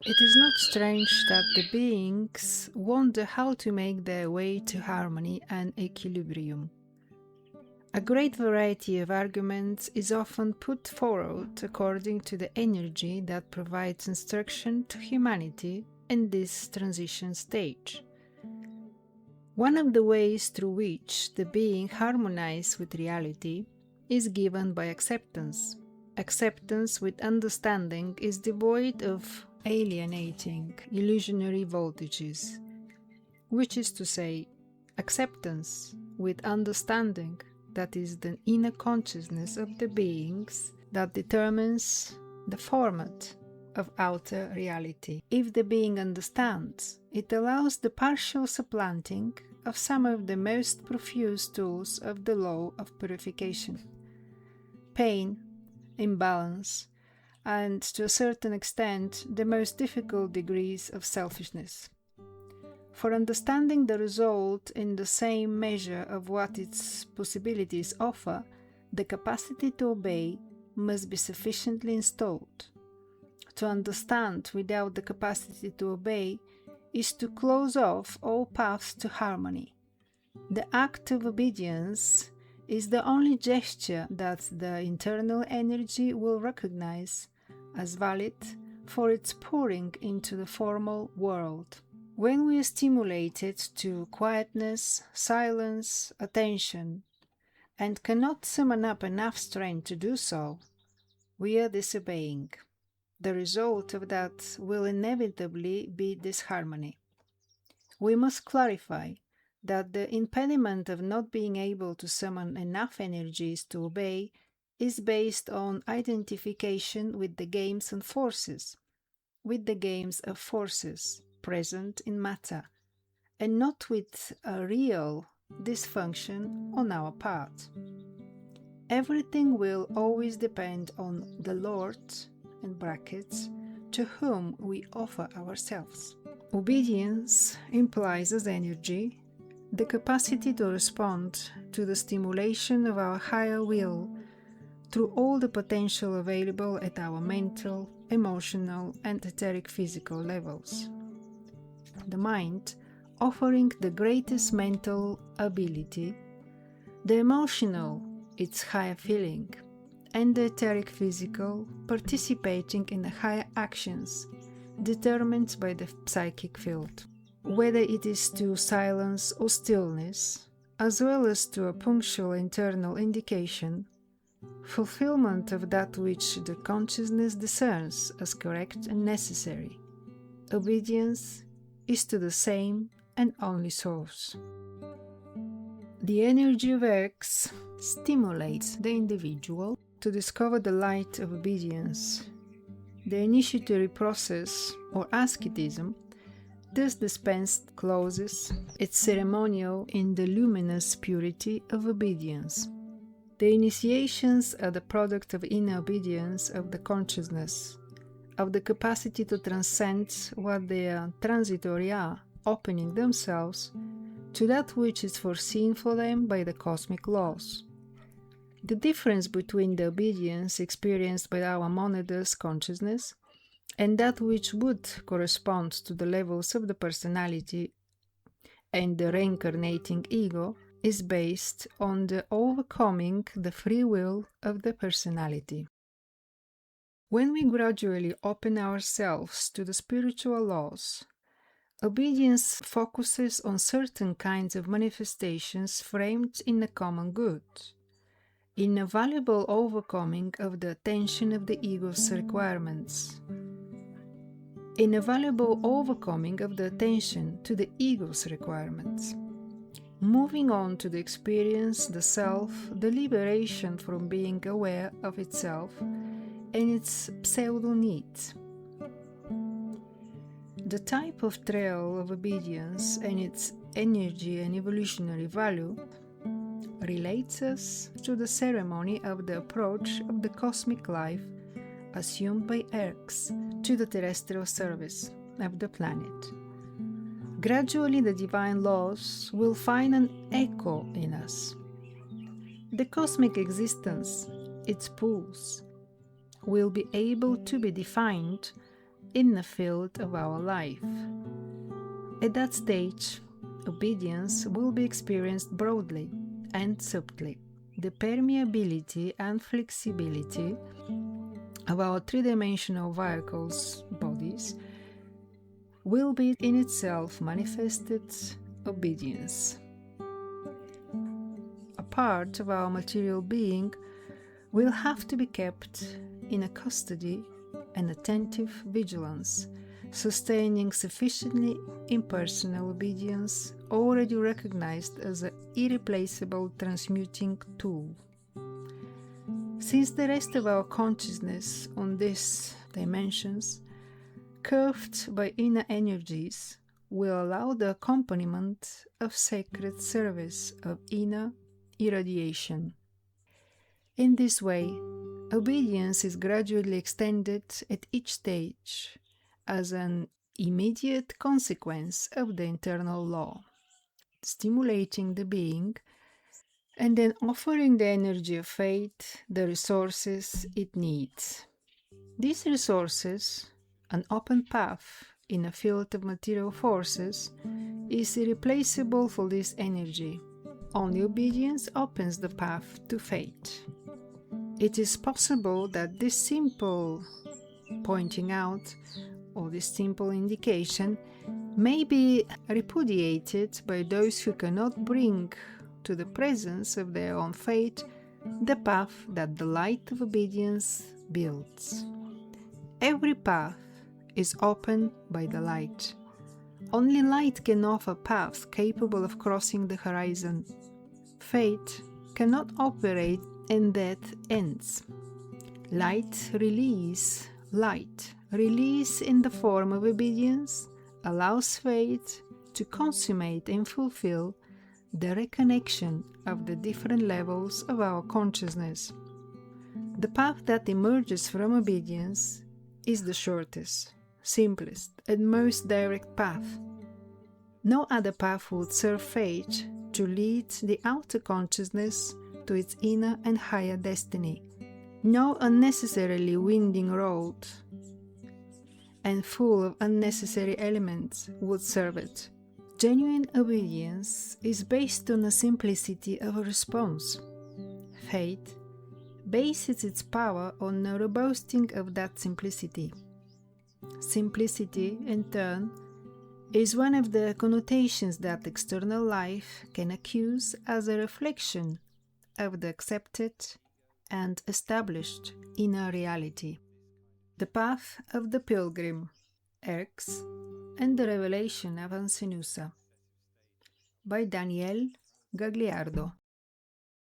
It is not strange that the beings wonder how to make their way to harmony and equilibrium. A great variety of arguments is often put forward according to the energy that provides instruction to humanity in this transition stage. One of the ways through which the being harmonizes with reality is given by acceptance. Acceptance with understanding is devoid of alienating, illusionary voltages, which is to say, acceptance with understanding, that is the inner consciousness of the beings that determines the format of outer reality. If the being understands, it allows the partial supplanting of some of the most profuse tools of the law of purification. Pain, imbalance, and to a certain extent the most difficult degrees of selfishness. For understanding the result in the same measure of what its possibilities offer, the capacity to obey must be sufficiently installed. To understand without the capacity to obey is to close off all paths to harmony. The act of obedience is the only gesture that the internal energy will recognize as valid for its pouring into the formal world. When we are stimulated to quietness, silence, attention, and cannot summon up enough strength to do so, we are disobeying. The result of that will inevitably be disharmony. We must clarify that the impediment of not being able to summon enough energies to obey is based on identification with the games and forces, with the games of forces present in matter, and not with a real dysfunction on our part. Everything will always depend on the Lord, in brackets, to whom we offer ourselves. Obedience implies as energy the capacity to respond to the stimulation of our higher will through all the potential available at our mental, emotional, and etheric-physical levels. The mind offering the greatest mental ability, the emotional its higher feeling, and the etheric-physical participating in the higher actions determined by the psychic field, whether it is to silence or stillness, as well as to a punctual internal indication, fulfillment of that which the consciousness discerns as correct and necessary. Obedience is to the same and only source. The energy of ERKS stimulates the individual to discover the light of obedience. The initiatory process, or asceticism, thus dispensed closes its ceremonial in the luminous purity of obedience. The initiations are the product of inner obedience of the consciousness, of the capacity to transcend what they are transitory are, opening themselves to that which is foreseen for them by the cosmic laws. The difference between the obedience experienced by our monadas consciousness and that which would correspond to the levels of the personality and the reincarnating ego is based on the overcoming the free will of the personality. When we gradually open ourselves to the spiritual laws, obedience focuses on certain kinds of manifestations framed in the common good, in a valuable overcoming of the attention of the ego's requirements, in a valuable overcoming of the attention to the ego's requirements, moving on to the experience, the self, the liberation from being aware of itself and its pseudo-needs. The type of trail of obedience and its energy and evolutionary value relates us to the ceremony of the approach of the cosmic life assumed by ERKS to the terrestrial service of the planet. Gradually the divine laws will find an echo in us. The cosmic existence, its pulse, will be able to be defined inner field of our life. At that stage, obedience will be experienced broadly and subtly. The permeability and flexibility of our three-dimensional vehicles, bodies, will be in itself manifested obedience. A part of our material being will have to be kept in a custody and attentive vigilance, sustaining sufficiently impersonal obedience already recognized as an irreplaceable transmuting tool. Since the rest of our consciousness on these dimensions, curved by inner energies, will allow the accompaniment of sacred service of inner irradiation. In this way, obedience is gradually extended at each stage as an immediate consequence of the internal law, stimulating the being and then offering the energy of faith the resources it needs. These resources, an open path in a field of material forces, is irreplaceable for this energy. Only obedience opens the path to faith. It is possible that this simple pointing out or this simple indication may be repudiated by those who cannot bring to the presence of their own faith the path that the light of obedience builds. Every path is opened by the light. Only light can offer paths capable of crossing the horizon. Faith cannot operate and that ends. Light release in the form of obedience allows faith to consummate and fulfill the reconnection of the different levels of our consciousness. The path that emerges from obedience is the shortest, simplest, and most direct path. No other path would serve faith to lead the outer consciousness to its inner and higher destiny. No unnecessarily winding road and full of unnecessary elements would serve it. Genuine obedience is based on a simplicity of a response. Faith bases its power on a reboosting of that simplicity. Simplicity, in turn, is one of the connotations that external life can accuse as a reflection of the accepted and established inner reality. The Path of the Pilgrim, ERKS, and the Revelation of Ansenuza by Daniel Gagliardo.